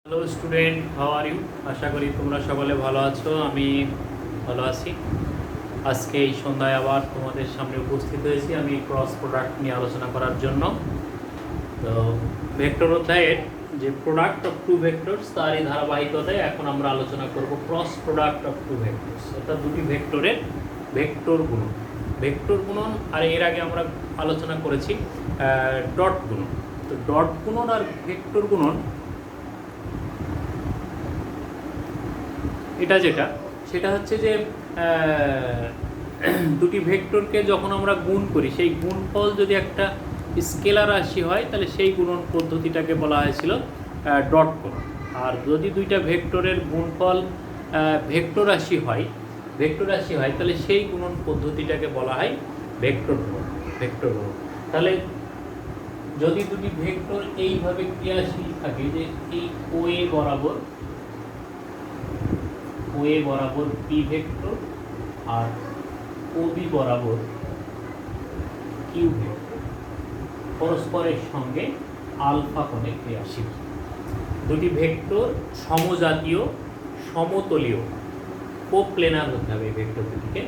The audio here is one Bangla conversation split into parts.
Hello student, how are you? আশা করি তোমরা সকলে ভালো আছো। আমি ভালো আছি। আজকে এই সন্ধ্যায় আবার তোমাদের সামনে উপস্থিত হয়েছি আমি ক্রস প্রোডাক্ট নিয়ে আলোচনা করার জন্য। তো ভেক্টর অধ্যায়ের যে প্রোডাক্ট অফ টু ভেক্টরস তারই ধারাবাহিকতায় এখন আমরা আলোচনা করব cross product of two vectors, অর্থাৎ দুটি ভেক্টরের ভেক্টর গুণন। ভেক্টর গুণন আর এর আগে আমরা আলোচনা করেছি ডট গুণন। তো ডট গুণন আর ভেক্টর গুণন এটা সেটা হচ্ছে যে দুটি ভেক্টরকে যখন আমরা গুণ করি, সেই গুণফল যদি একটা স্কেলার রাশি হয় তাহলে সেই গুণন পদ্ধতিটাকে বলা হয়েছিল ডট গুণন। আর যদি দুইটা ভেক্টরের গুণফল ভেক্টর রাশি হয় তাহলে সেই গুণন পদ্ধতিটাকে বলা হয় ভেক্টর গুণন। তাহলে যদি দুটি ভেক্টর এইভাবে ক্রিয়াশীল থাকে যে এই ওএ বরাবর পি ভেক্টর আর ওবি বরাবর কিউ ভেক্টর পরস্পরের সঙ্গে আলফা কোণে ক্রিয়াশীল, দুটি ভেক্টর সমজাতীয় সমতলীয় কোপ্লেনার হতে হবে এই ভেক্টর দুটিকে,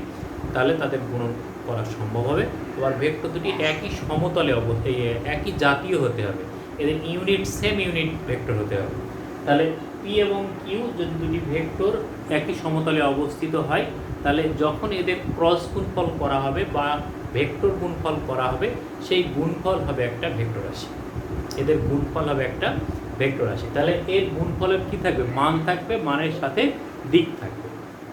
তাহলে তাদের গুণন করা সম্ভব হবে। এবার ভেক্টর দুটি একই সমতলে একই জাতীয় হতে হবে, এদের সেম ইউনিট ভেক্টর হতে হবে। তাহলে পি এবং কিউ যদি দুটি ভেক্টর একই সমতলে অবস্থিত হয় তাহলে যখন এদের ক্রস গুণফল করা হবে বা ভেক্টর গুণফল করা হবে, সেই গুণফল হবে একটা ভেক্টর রাশি। এদের গুণফল হবে একটা ভেক্টর রাশি। তাহলে এর গুণফলের কী থাকবে? মান থাকবে, মানের সাথে দিক থাকবে।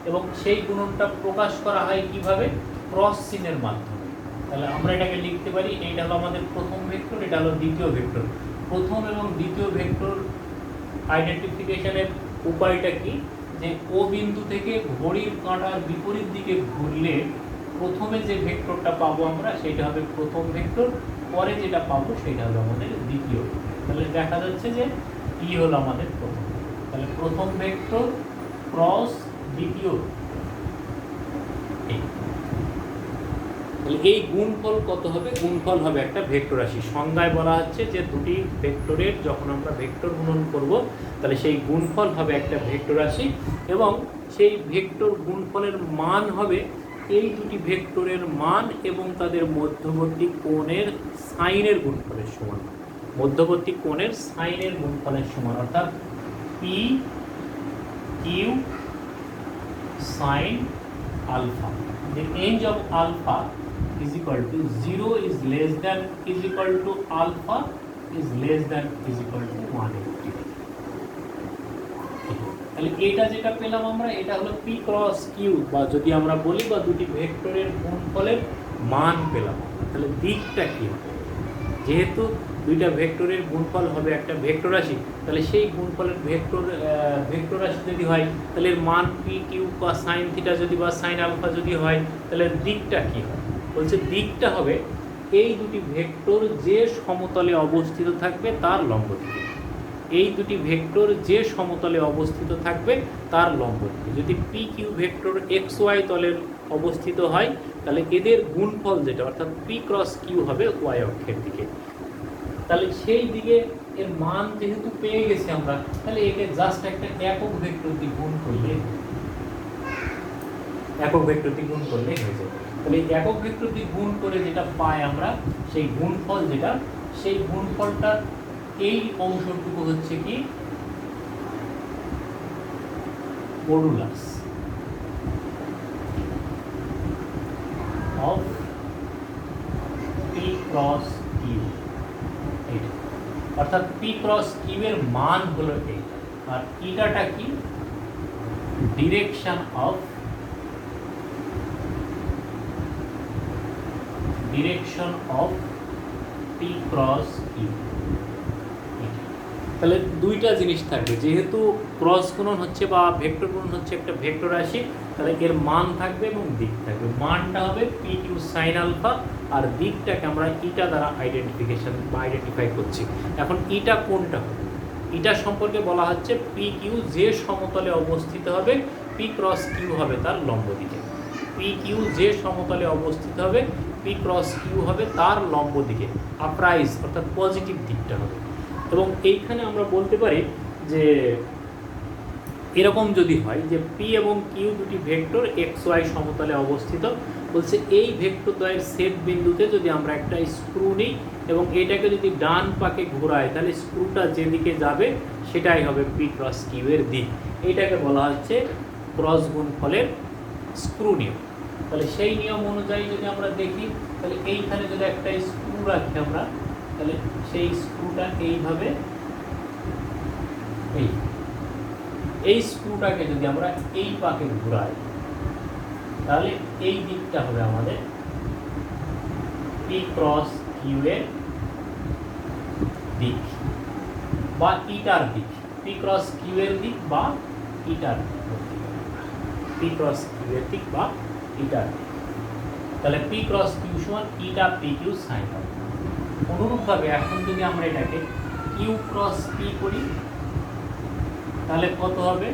এবং সেই গুণনটা প্রকাশ করা হয় কিভাবে? ক্রস চিহ্নের মাধ্যমে। তাহলে আমরা এটাকে লিখতে পারি, এইটা হলো আমাদের প্রথম ভেক্টর, এটা হলো দ্বিতীয় ভেক্টর। প্রথম এবং দ্বিতীয় ভেক্টর আইডেন্টিফিকেশনের উপায়টা কি? যে ও বিন্দু থেকে ঘড়ির কাঁটার বিপরীত দিকে ঘুরলে প্রথমে যে ভেক্টরটা পাবো আমরা সেটা হবে প্রথম ভেক্টর, পরে যেটা পাবো সেটা হলো আমাদের দ্বিতীয়। তাহলে দেখা যাচ্ছে যে ই হলো আমাদের প্রথম। তাহলে প্রথম ভেক্টর ক্রস দ্বিতীয়। এই গুণফল কত হবে? গুণফল হবে একটা ভেক্টর রাশি। সংজ্ঞায় বলা হচ্ছে যে দুটি ভেক্টরের যখন আমরা ভেক্টর গুণন করব তাহলে সেই গুণফল হবে একটা ভেক্টর রাশি, এবং সেই ভেক্টর গুণফলের মান হবে এই দুটি ভেক্টরের মান এবং তাদের মধ্যবর্তী কোণের সাইনের গুণফলের সমান। মধ্যবর্তী কোণের সাইনের গুণফলের সমান, অর্থাৎ P Q sine alpha. The range of alpha is equal to 0 is less than is equal to alpha is less than is equal to 180. তাহলে এটা যেটা পেলাম আমরা, এটা হলো পি ক্রস কিউ, বা যদি আমরা বলি বা দুটি ভেক্টরের গুণফলের মান পেলাম। তাহলে দিকটা কি হবে? যেহেতু দুইটা ভেক্টরের গুণফল হবে একটা ভেক্টর রাশি, তাহলে সেই গুণফলের ভেক্টর রাশি যদি হয় তাহলে এর মান পি কিউ বা সাইন থিটা যদি বা সাইন আলফা যদি হয় তাহলে দিকটা কি হয়? বলছে দিকটা হবে এই দুটি ভেক্টর যে সমতলে অবস্থিত থাকবে তার লম্ব দিকে। এই দুটি ভেক্টর যে সমতলে অবস্থিত থাকবে তার লম্ব দিকে। যদি P Q vector X Y তলের অবস্থিত হয় তাহলে এদের গুণফল যেটা, অর্থাৎ পি ক্রস কিউ হবে ওয়াই অক্ষের দিকে। তাহলে সেই দিকে এর মান যেহেতু পেয়ে গেছি আমরা, তাহলে একে জাস্ট একটা একক ভেক্টর দিয়ে গুণ করলে হয়ে যাবে। তাহলে একক ভেক্টর দিয়ে গুণ করে যেটা পাই আমরা, সেই গুণফল যেটা, সেই গুণফলটা এই অংশটুকু হচ্ছে কি modulus of P cross Q. অর্থাৎ পি ক্রস কিউ এর মান হলো এইটা, আর ইটাটা কি? Direction of P cross Q. তাহলে দুইটা জিনিস থাকবে, যেহেতু ক্রস গুণন হচ্ছে বা ভেক্টর গুণন হচ্ছে একটা ভেক্টর রাশি, তাহলে এর মান থাকবে এবং দিক থাকবে। মানটা হবে পি কিউ সাইন আলফা, আর দিকটাকে আমরা ইটা দ্বারা আইডেন্টিফাই করছি। এখন ইটা কোনটা হবে? ইটা সম্পর্কে বলা হচ্ছে পি কিউ যে সমতলে অবস্থিত হবে পি ক্রস কিউ হবে তার লম্ব দিকে। পি কিউ যে সমতলে অবস্থিত হবে পি ক্রস কিউ হবে তার লম্ব দিকে, আপরাইজ অর্থাৎ পজিটিভ দিকটা হবে। এবং এইখানে আমরা বলতে পারি যে এরকম যদি হয় যে পি এবং কিউ দুটি ভেক্টর এক্স ওয়াই সমতলে অবস্থিত, বলছে এই ভেক্টর দ্বয়ের ছেদ বিন্দুতে যদি আমরা একটা স্ক্রু নিই এবং এটাকে যদি ডান পাকে ঘোরাই, তাহলে স্ক্রুটা যেদিকে যাবে সেটাই হবে পি ক্রস কিউ এর দিক। এইটাকে বলা হচ্ছে ক্রস গুণফলের স্ক্রু নিয়ম। তাহলে সেই নিয়ম অনুযায়ী যদি আমরা দেখি, তাহলে এইখানে যদি একটা স্ক্রু রাখি আমরা, তাহলে সেই স্ক্রুটা এইভাবে এই স্ক্রুটাকে যদি আমরা এই পাকে ঘুরাই, তাহলে এই দিকটা হবে আমাদের পি ক্রস কিউ এর দিক বা ইটার দিক, পি ক্রস কিউ এর দিক বা ইটার দিক, পি ক্রস কিউ এর দিক বা ইটার দিক। তাহলে পি ক্রস কিউ সমান ইটা পি কিউ সাইন হবে। অনুরূপভাবে এখন যদি আমরা এটাকে কিউ ক্রস পি করি, তাহলে কত হবে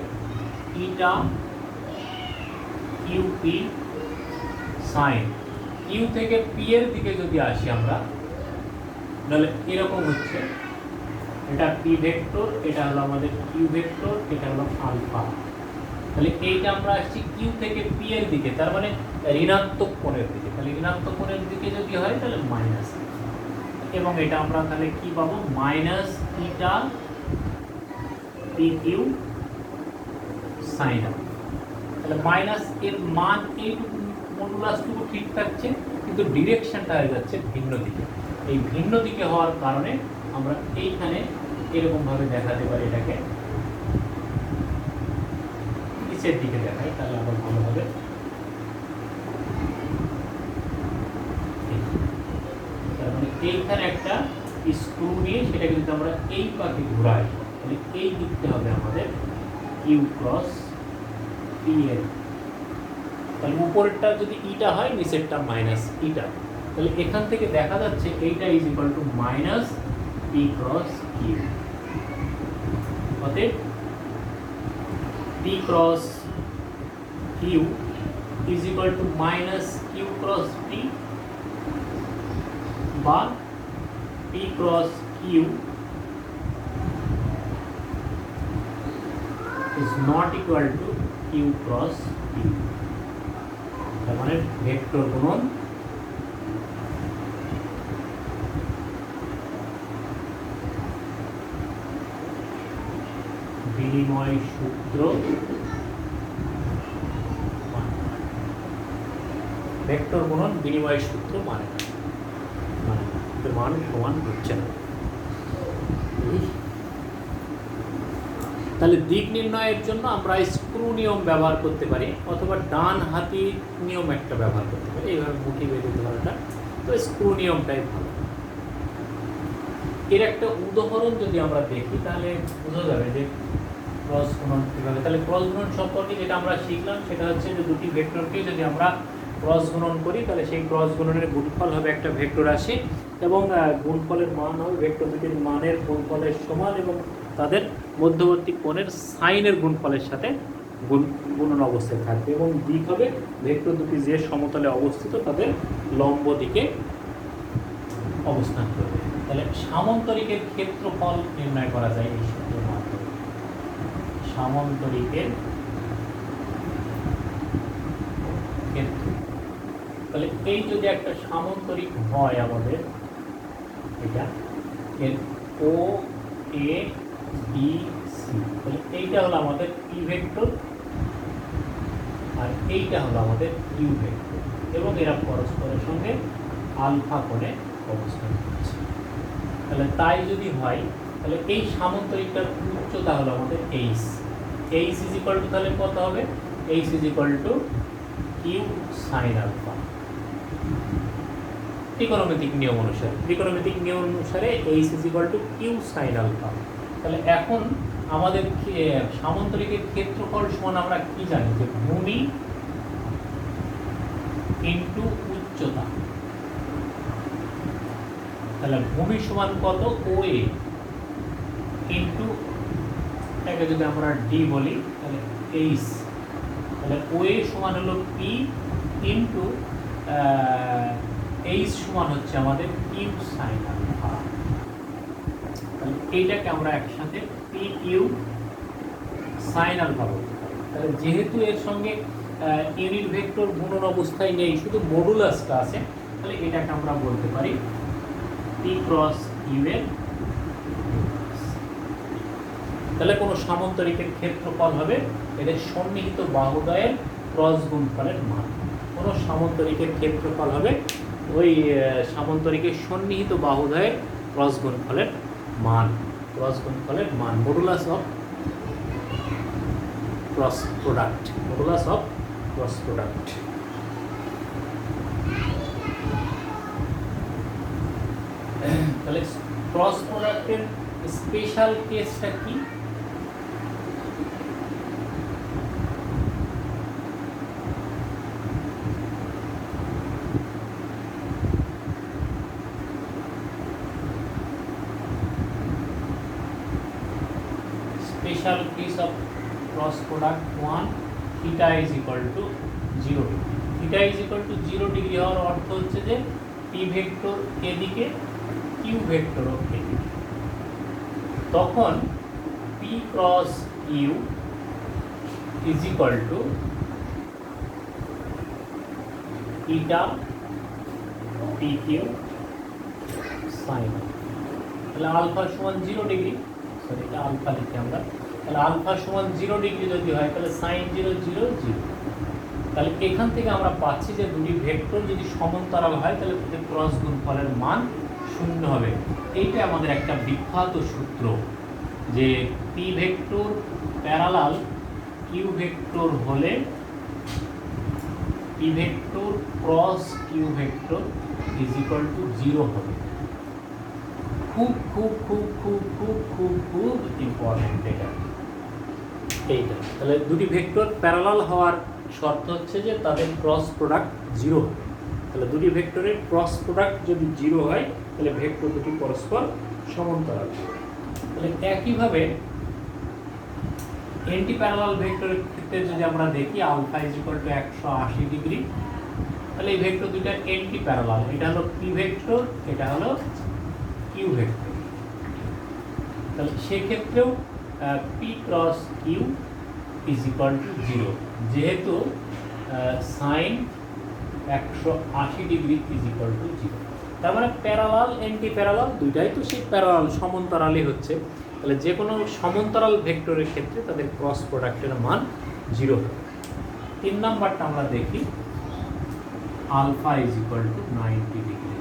eta Q P sine. Q থেকে পি এর দিকে যদি আসি আমরা, তাহলে এরকম হচ্ছে, এটা পি ভেক্টর, এটা হলো আমাদের কিউ ভেক্টর, এটা হলো আলফা। তাহলে এইটা আমরা আসছি কিউ থেকে পি এর দিকে, তার মানে ঋণাত্মক কোণের দিকে। তাহলে ঋণাত্মক কোণের দিকে যদি হয় তাহলে মাইনাস, এবং এটা আমরা তাহলে কি পাবো minus eta P Q sine. তাহলে মাইনাস এর মান এইটুকু মডুলাসটুকু ঠিক থাকছে, কিন্তু ডিরেকশনটা হয়ে যাচ্ছে ভিন্ন দিকে। এই ভিন্ন দিকে হওয়ার কারণে আমরা এইখানে এরকমভাবে দেখাতে পারি, এটাকে নিচের দিকে দেখাই, তাহলে আবার ভালো হবে। তার মানে এইখানে একটা স্ক্রু নিয়ে সেটাকে যদি আমরা এই পাকে ঘুরাই, তাহলে এই দিকটা হবে আমাদের কিউ ক্রস পি এর। তাহলে উপরেরটা যদি ইটা হয়, নিচেরটা মাইনাস ইটা। তাহলে এখান থেকে দেখা যাচ্ছে এইটা is equal to minus P cross Q. অতএব P cross Q is equal to minus Q cross P, বা P cross Q is not equal to q cross p। তার মানে ভেক্টর গুণন বিনিময় সূত্র, ভেক্টর গুণন বিনিময় সূত্র মানে মান সমান হচ্ছে না। তাহলে দিক নির্ণয়ের জন্য আমরা স্ক্রু নিয়ম ব্যবহার করতে পারি, অথবা ডান হাতি নিয়ম একটা ব্যবহার করতে পারি, এইভাবে মুঠি বেঁধে ধরাটা। তো স্ক্রু নিয়মটাই ভালো। এর একটা উদাহরণ যদি আমরা দেখি, তাহলে বোঝা যাবে যে ক্রস গুণন কীভাবে। তাহলে ক্রস গুণন সম্পর্কে যেটা আমরা শিখলাম সেটা হচ্ছে যে দুটি ভেক্টরকে যদি আমরা ক্রস গুণন করি, তাহলে সেই ক্রস গুণনের গুণফল হবে একটা ভেক্টর রাশি, এবং গুণফলের মান হবে ভেক্টর দুটির মানের গুণফলের সমান, এবং তাদের মধ্যবর্তী কোণের সাইনের গুণফলের সাথে গুণন অবস্থায় থাকবে, এবং দিক হবে ভেক্টর দুটি যে সমতলে অবস্থিত তাদের লম্ব দিকে অবস্থান করবে। তাহলে সামন্তরিকের ক্ষেত্রফল নির্ণয় করা যায় এই সূত্রের মাধ্যমে। সামন্তরিকের ক্ষেত্র, তাহলে এই যদি একটা সামন্তরিক হয় আমাদের, এটা এর ও এ বি সি, তাহলে এইটা হলো আমাদের পি ভেক্টর আর এইটা হলো আমাদের কিউ ভেক্টর, এবং এরা পরস্পরের সঙ্গে আলফা কোণে অবস্থান করছে। তাহলে তাই যদি হয়, তাহলে এই সামন্তরিকটার উচ্চতা হলো আমাদের H. H is equal to তাহলে কত হবে, H is equal to Q sine alpha. ত্রিকোণমিতিক নিয়ম অনুসারে H is equal to Q sine alpha. তাহলে এখন আমাদের সামন্তরিকের ক্ষেত্রফল সমান আমরা কি জানি, যে ভূমি ইন্টু উচ্চতা। তাহলে ভূমি সমান কত, ও এ ইন্টু, এটাকে যদি আমরা ডি বলি, তাহলে এইচ, তাহলে ও এ সমান হলো পি ইন্টু এইচ সমান হচ্ছে আমাদের কিউ সাইন আলফা। তাহলে এইটাকে আমরা একসাথে পি কিউ সাইন আলফা বলতে পারি। তাহলে যেহেতু এর সঙ্গে ইউনিট ভেক্টর গুণন অবস্থায় নেই, শুধু মডুলাসটা আছে, তাহলে এটাকে আমরা বলতে পারি পি ক্রস কিউ এর। তাহলে কোনো সামান্তরিকের ক্ষেত্রফল হবে এদের সন্নিহিত বাহুদ্বয়ের ক্রস গুণফলের মান। কোনো সামান্তরিকের ক্ষেত্রফল হবে ওই সামান্তরিকের সন্নিহিত বাহুদ্বয়ের ক্রস গুণফলের মান। ক্রস গুণফলের মান modulus of cross product, modulus of cross product. তাহলে ক্রস প্রোডাক্টের স্পেশাল কেসটা কি? Special case of cross product 1, theta is equal to 0 degree. Theta is equal to 0 degree হওয়ার অর্থ হচ্ছে যে p ভেক্টর এদিকে, q ভেক্টরও এদিকে। তখন p cross q is equal to theta pq sin। তাহলে আলফা সমান 0 ডিগ্রি, সরি এটা আলফা লিখি আমরা। তাহলে আলফা সমান 0 ডিগ্রি যদি হয় তাহলে সাইন 0 0 0। তাহলে এখান থেকে আমরা পাচ্ছি যে দুটি ভেক্টর যদি সমান্তরাল হয় তাহলে তাদের ক্রস গুণফলের মান 0 হবে। এইটা আমাদের একটা বিখ্যাত সূত্র যে P vector parallel Q vector হলে P vector cross Q vector is equal to 0 হবে। খুব খুব খুব খুব খুব খুব খুব ইম্পর্টেন্ট এটা, এইটা। তাহলে দুটি ভেক্টর প্যারালাল হওয়ার শর্ত হচ্ছে যে তাদের ক্রস প্রোডাক্ট 0 হবে। তাহলে দুটি ভেক্টরের ক্রস প্রোডাক্ট যদি 0 হয় তাহলে ভেক্টর দুটি পরস্পর সমান্তরাল। তাহলে একইভাবে এন্টি প্যারালাল ভেক্টরের ক্ষেত্রে যদি আমরা দেখি alpha is equal to 180 degree, তাহলে এই ভেক্টর দুইটা এন্টি প্যারালাল। এটা হলো পি ভেক্টর, এটা হলো কিউ ভেক্টর। তাহলে সেক্ষেত্রেও P cross Q is equal to 0, যেহেতু sine 180 degree is equal to 0। তার মানে প্যারালাল এন্টি প্যারালাল দুইটাই তো সেই প্যারালাল সমান্তরালই হচ্ছে। তাহলে যে কোনো সমান্তরাল ভেক্টরের ক্ষেত্রে তাদের ক্রস প্রোডাক্টের মান 0 হবে। 3 নাম্বারটা আমরা দেখি alpha is equal to 90 degree.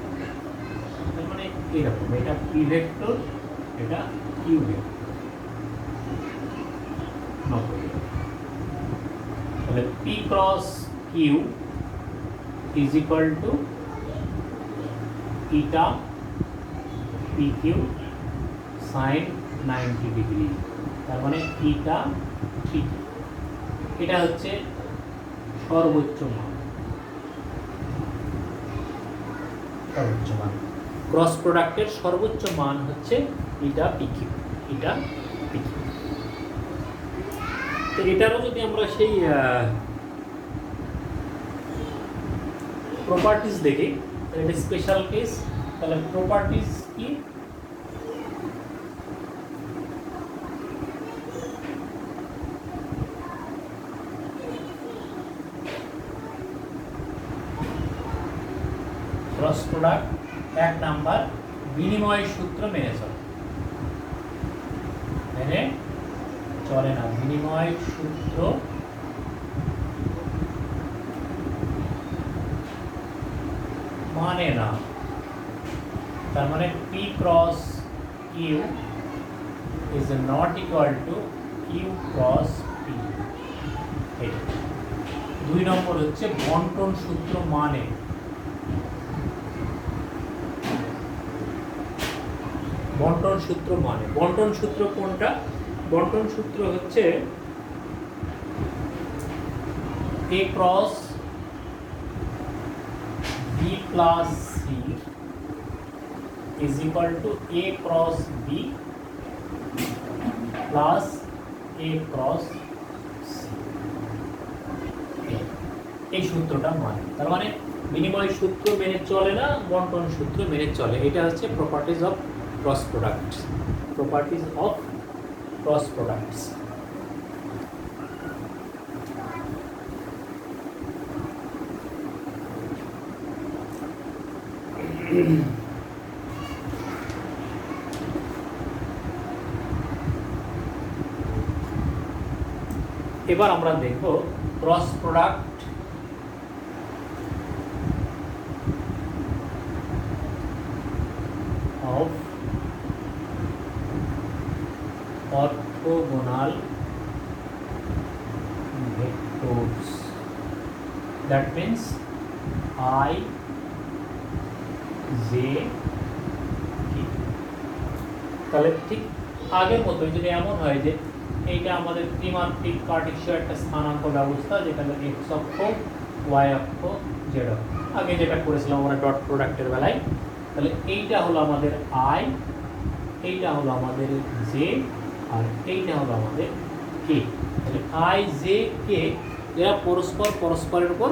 তার মানে এরকম, এটা পি ভেক্টর, এটা কিউ ভেক্টর। তাহলে P cross Q is equal to theta P Q sine 90 degree. তার মানে থিটা পি কিউ, এটা হচ্ছে সর্বোচ্চ মান। সর্বোচ্চ মান ক্রস প্রোডাক্টের সর্বোচ্চ মান হচ্ছে theta P Q, theta P Q. তো এটারও যদি আমরা সেই প্রপার্টিজ দেখি, এটা স্পেশাল কেস। তাহলে প্রপার্টিজ কি? ক্রস প্রোডাক্ট 1 নাম্বার বিনিময় সূত্র মেনে চলে না। বিনিময় সূত্র মানে না। তার মানে P cross Q is not equal to Q cross P. এটা 2 নম্বর হচ্ছে বন্টন সূত্র মানে। বন্টন সূত্র মানে, বন্টন সূত্র কোনটা? বন্টন সূত্র হচ্ছে A cross B plus C is equal to A cross B plus A cross C. এই সূত্রটা মানে, তার মানে বিনিময় সূত্র মেনে চলে না, বন্টন সূত্র মেনে চলে। এটা হচ্ছে properties of cross product. Properties of cross products. এবার আমরা দেখব cross product of orthogonal vectors, that means I J K। তাহলে ঠিক আগের মতোই যদি এমন হয় যে এইটা আমাদের ত্রিমাত্রিক কার্টেসীয় একটা স্থানাঙ্ক ব্যবস্থা, যেখানে এক্স অক্ষ, ওয়াই অক্ষ, জেড অক্ষ, আগে যেটা করেছিলাম আমরা ডট প্রোডাক্টের বেলায়, তাহলে এইটা হলো আমাদের আই, এইটা হলো আমাদের জে, আর এইটা হলো আমাদের কে। তাহলে আই জে কে এরা পরস্পরের উপর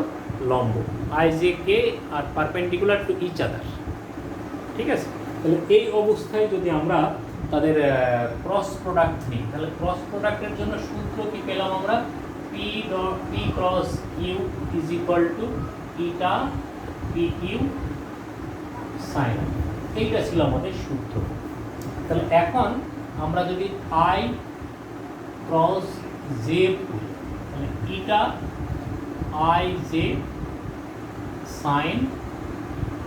লম্ব, আই জে কে আর পারপেন্ডিকুলার টু ইচ আদার। ঠিক আছে, তাহলে এই অবস্থায় যদি আমরা তাদের ক্রস প্রোডাক্ট নিই, তাহলে ক্রস প্রোডাক্টের জন্য সূত্র কি পেলাম আমরা? P cross Q is equal to eta P Q sine. এইটা ছিল আমাদের সূত্র। তাহলে এখন আমরা যদি আই ক্রস জে করি, তাহলে eta I J sine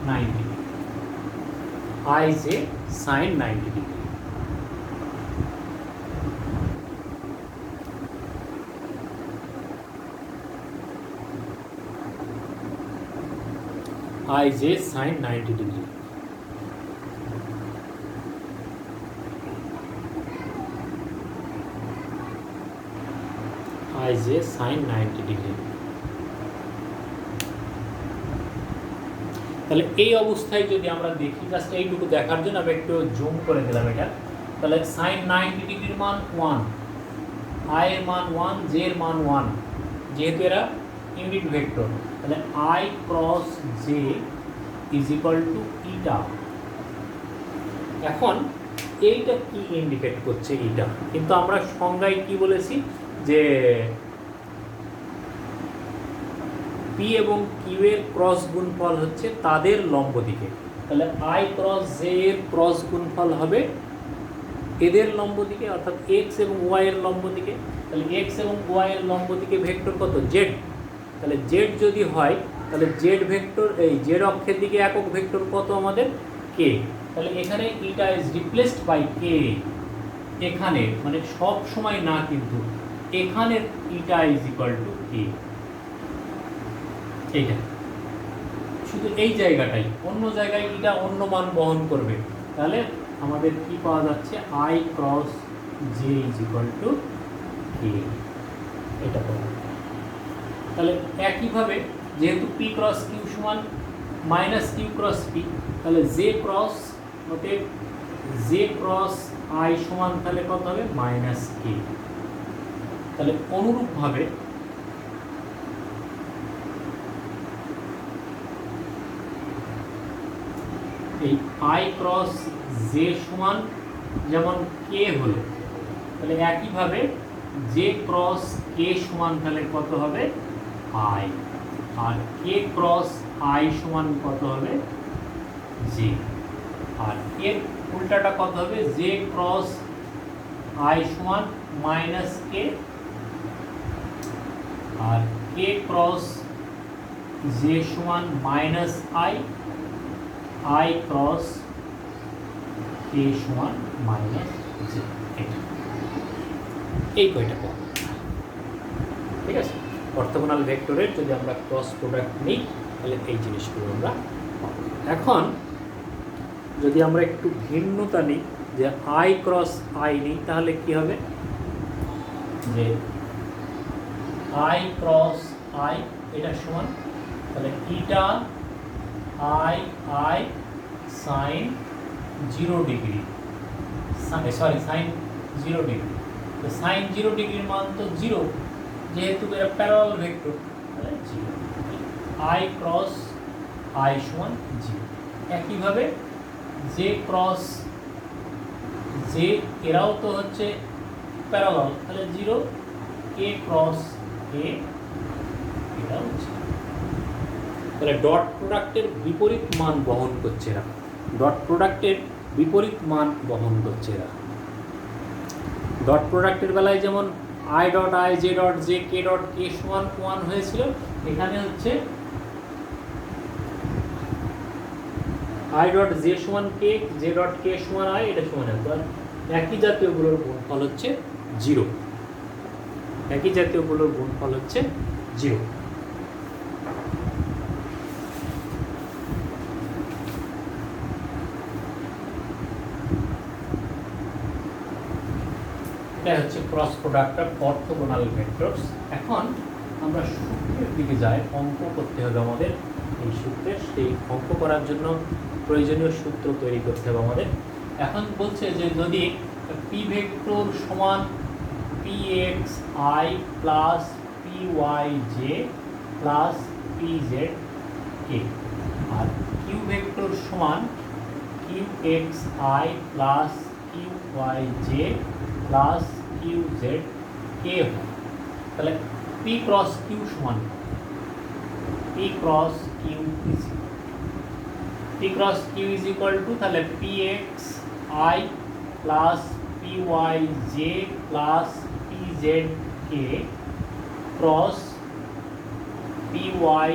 90 degree, I J sine 90 degree. I j sin 90 degree। I j sin 90 degree। তাহলে এই অবস্থায় যদি আমরা দেখি, জাস্ট এইটুকু দেখার জন্য আমি একটু জুম করে দিলাম এটা। তাহলে সাইন 90 ডিগ্রির মান 1, আই এর মান 1, জে এর মান 1, যেহেতু এরা ইউনিট ভেক্টর, তাহলে I cross J is equal to eta. এখন এইটা কি ইন্ডিকেট করছে? ইটা কিন্তু আমরা সংজ্ঞায় কি বলেছি যে পি এবং কিউ এর ক্রস গুণফল হচ্ছে তাদের লম্ব দিকে। তাহলে আই ক্রস জে এর ক্রস গুণফল হবে এদের লম্ব দিকে, অর্থাৎ এক্স এবং ওয়াই এর লম্ব দিকে। তাহলে এক্স এবং ওয়াই এর লম্ব দিকে ভেক্টর কত? জেড। তাহলে জেড যদি হয়, তাহলে জেড ভেক্টর, এই জেড অক্ষের দিকে একক ভেক্টর কত আমাদের? কে। তাহলে এখানে ইটা ইজ রিপ্লেসড বাই কে। এখানে মানে সব সময় না, কিন্তু এখানে ইটা ইজ ইকুয়াল টু কে। এইটা শুধু এই জায়গাটাই, অন্য জায়গায় ইটা অন্য মান বহন করবে। তাহলে আমাদের কি পাওয়া যাচ্ছে? I cross J is equal to K, এটা পাওয়া। তাহলে একইভাবে যেহেতু পি ক্রস কিউ সমান মাইনাস কিউ ক্রস পি, তাহলে জে ক্রস হতে জে ক্রস আই সমান তাহলে কত হবে? Minus K. তাহলে অনুরূপভাবে এই আই ক্রস জে সমান যেমন কে হলো, তাহলে একইভাবে জে ক্রস কে সমান তাহলে কত হবে? আই। আর কে ক্রস আই সমান কত হবে? জে। আর এর উল্টাটা কত হবে? জে ক্রস আই সমান মাইনাস কে, আর কে ক্রস জে সমান minus I, I cross K সমান মাইনাস জে। এই কয়টা পাবো। ঠিক আছে, অর্থোগোনাল ভেক্টরের যদি আমরা ক্রস প্রোডাক্ট নিই, তাহলে এই জিনিসগুলো আমরা পাবো। এখন যদি আমরা একটু ভিন্নতা নিই, যে আই ক্রস আই নিই, তাহলে কি হবে? যে আই ক্রস আই এটা সমান, তাহলে eta I I sine 0 degree, sorry sine 0 degree. তো সাইন 0 ডিগ্রির মান তো 0, যেহেতু এরা প্যারালাল ভেক্টর, তাহলে 0। আই ক্রস আই সমান 0। একইভাবে জে ক্রস জে, এরাও তো হচ্ছে প্যারালাল, তাহলে 0 কে ক্রস কে, এটা হচ্ছে তাহলে ডট প্রোডাক্টের বিপরীত মান বহন করছে এরা, ডট প্রোডাক্টের বিপরীত মান বহন করছে এরা। ডট প্রোডাক্টের বেলায় যেমন I dot I, J dot J, K dot K সমান 1 হয়েছিল, এখানে হচ্ছে আই ডট জে সমান কে, জে ডট কে সমান আই, এটা সমান আর একই জাতীয়গুলোর গুণফল হচ্ছে 0, একই জাতীয়গুলোর গুণফল হচ্ছে 0। এটা হচ্ছে cross product of orthogonal vectors. এখন আমরা সূত্রের দিকে যাই, অঙ্ক করতে হবে আমাদের এই সূত্রের, সেই অঙ্ক করার জন্য প্রয়োজনীয় সূত্র তৈরি করতে হবে আমাদের। এখন বলছে যে যদি পি ভেক্টর সমান P X I plus P Y J plus P Z K, আর কিউ ভেক্টর সমান Q X I plus Q Y J plus Q Z K হয়, তাহলে পি ক্রস কিউ সমান P cross Q is P cross Q is equal to, তাহলে P X I plus P Y J plus P Z K cross P Y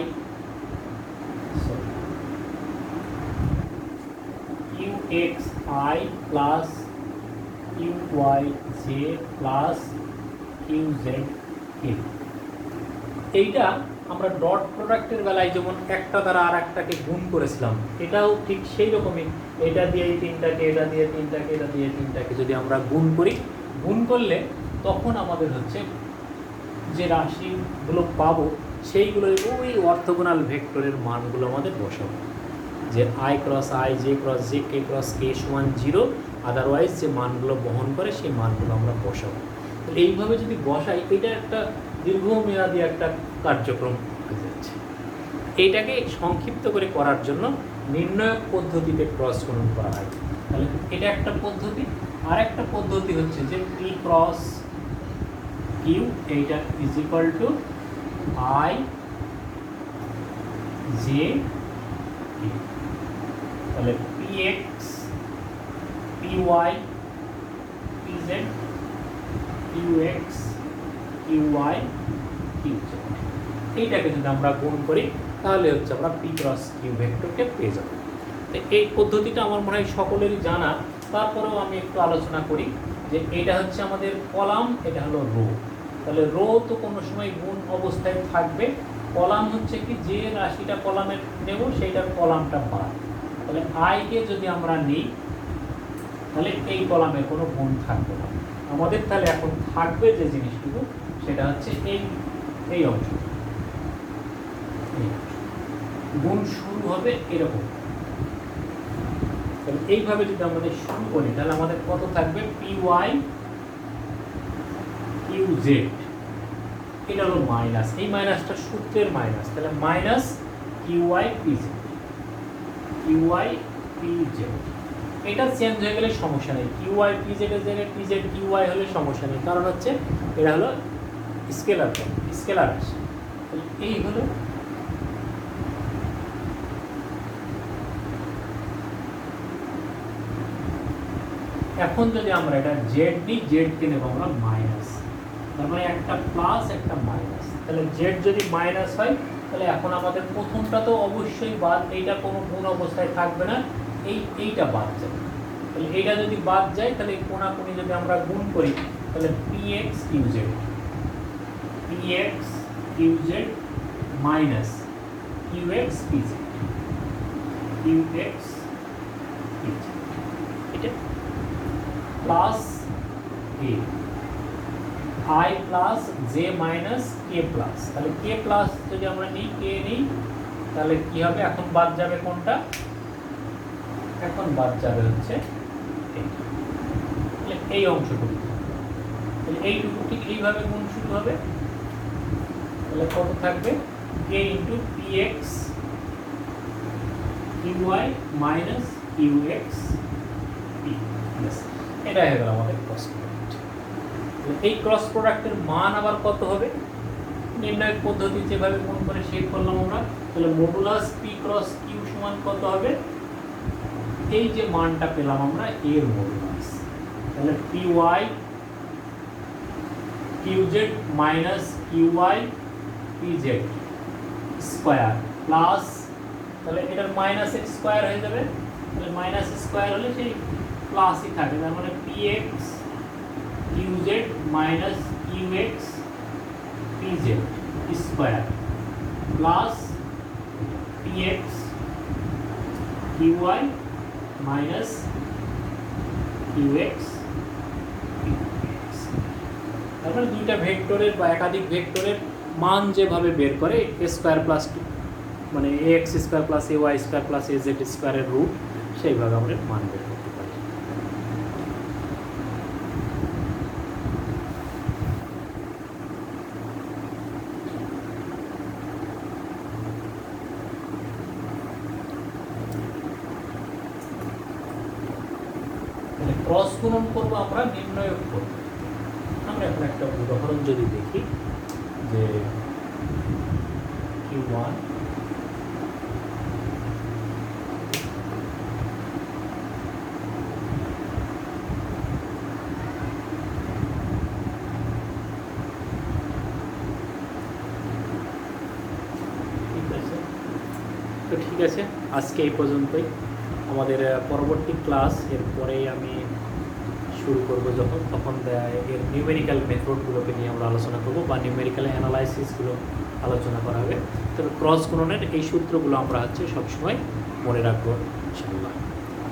Q X I plus Q Y J plus Q Z কে। এইটা আমরা ডট প্রোডাক্টের বেলায় যেমন একটা দ্বারা আর একটাকে গুণ করেছিলাম, এটাও ঠিক সেই রকমই, এটা দিয়ে এই তিনটাকে, এটা দিয়ে তিনটাকে, এটা দিয়ে তিনটাকে যদি আমরা গুণ করি, গুণ করলে তখন আমাদের হচ্ছে যে রাশিগুলো পাবো সেইগুলো ওই অর্থোগোনাল ভেক্টরের মানগুলো আমাদের বসাবো, যে I cross I, J cross J, K cross K সমান 0, আদারওয়াইজ যে মানগুলো বহন করে সেই মানগুলো আমরা বসাবো। এইভাবে যদি বসাই, এটা একটা দীর্ঘমেয়াদী একটা কার্যক্রম হয়ে যাচ্ছে। এইটাকে সংক্ষিপ্ত করে করার জন্য নির্ণায়ক পদ্ধতিতে ক্রস গুণন করা হয়। তাহলে এটা একটা পদ্ধতি, আর একটা পদ্ধতি হচ্ছে যে পি ক্রস কিউ, এইটা is equal to I J K, তাহলে P X P Y P Z Q X Q Y Q Z, এইটাকে যদি আমরা গুণ করি তাহলে হচ্ছে আমরা পি ক্রস কিউ ভেক্টরকে পেয়ে যাব। তো এই পদ্ধতিটা আমার মনে হয় সকলেরই জানা, তারপরেও আমি একটু আলোচনা করি যে এটা হচ্ছে আমাদের কলাম, এটা হলো রো। তাহলে রো তো কোনো সময় গুণ অবস্থায় থাকবে, কলাম হচ্ছে কি যে রাশিটা কলামে নেব সেইটার কলামটা বাদ। তাহলে আইকে যদি আমরা নিই তাহলে এই কলামে কোনো গুণ থাকবে না আমাদের, তাহলে এখন থাকবে যে জিনিসটুকু সেটা হচ্ছে এই অংশ, গুণ শুরু হবে এরকম। তাহলে এইভাবে যদি আমাদের শুরু করি তাহলে আমাদের কত থাকবে, পি ওয়াই কিউ জেড, এটা হলো মাইনাস, এই মাইনাসটা সূত্রের মাইনাস, তাহলে minus Q Y P Z, Q Y P Z. এটা চেঞ্জ হয়ে গেলে সমস্যা নেই, কিউ ওয়াই পি জেড এর জায়গায় পি জেড কিউ ওয়াই হলে সমস্যা নেই, কারণ হচ্ছে এটা হলো স্কেলার স্কেলার রাশি। এই হলো এখন যদি আমরা এটা জেড নিই, জেডকে নেব আমরা মাইনাস, তার মানে একটা প্লাস একটা মাইনাস। তাহলে জেড যদি মাইনাস হয় তাহলে এখন আমাদের প্রথমটা তো অবশ্যই বাদ, এইটা কোনো গুণ অবস্থায় থাকবে না, এইটা বাদ যাবে। তাহলে এইটা যদি বাদ যায় তাহলে কোনাকুনি যদি আমরা গুণ করি তাহলে P X Q Z, P X Q Z minus Q X P Z, Q X P Z, এটা plus A I plus J minus K plus. তাহলে কে প্লাস যদি আমরা নিই, কে নিই তাহলে কি হবে, এখন বাদ যাবে কোনটা, এখন বাদ যাবে হচ্ছে এই অংশটুকু, তাহলে এইটুকু ঠিক এইভাবে গুণ শুরু হবে। তাহলে কত থাকবে, K into P X Q Y minus Q X P, এটা হয়ে গেল আমাদের ক্রস প্রোডাক্ট। এই ক্রস প্রোডাক্টের মান আবার কত হবে? নির্ণয় পদ্ধতি যেভাবে মন করে শেখ করলাম আমরা, তাহলে মডুলাস পি ক্রস কিউ সমান কত হবে? এই যে মানটা পেলাম আমরা এর মডুলাস, তাহলে P Y Q Z minus Q Y P Z square plus, তাহলে এটার মাইনাস এক্স স্কোয়ার হয়ে যাবে, তাহলে মাইনাস স্কোয়ার হলে সেই প্লাসই থাকে, তার মানে P X Q Z minus Q X P Z square plus P X Q Y minus Q X. তারপরে দুইটা ভেক্টরের বা একাধিক ভেক্টরের মান যেভাবে বের করে এ স্কোয়ার প্লাস মানে A X square plus A Y square plus A Z স্কোয়ারের রুট, সেইভাবে আমরা মান বের করতে পারি। ক্রস গুণন করবো আমরা নির্ণয় করব। আমরা এখন একটা উদাহরণ যদি দেখি যে Q1 তো ঠিক আছে, আজকে এই পর্যন্তই। আমাদের পরবর্তী ক্লাস এরপরেই আমি শুরু করব তখন এর নিউমেরিক্যাল মেথডগুলোকে নিয়ে আমরা আলোচনা করব বা নিউমেরিক্যাল অ্যানালাইসিসগুলো আলোচনা করা হবে। তবে ক্রস গুণনের এই সূত্রগুলো আমরা সবসময় মনে রাখবো ইনশাআল্লাহ।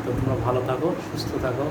তো তোমরা ভালো থাকো, সুস্থ থাকো।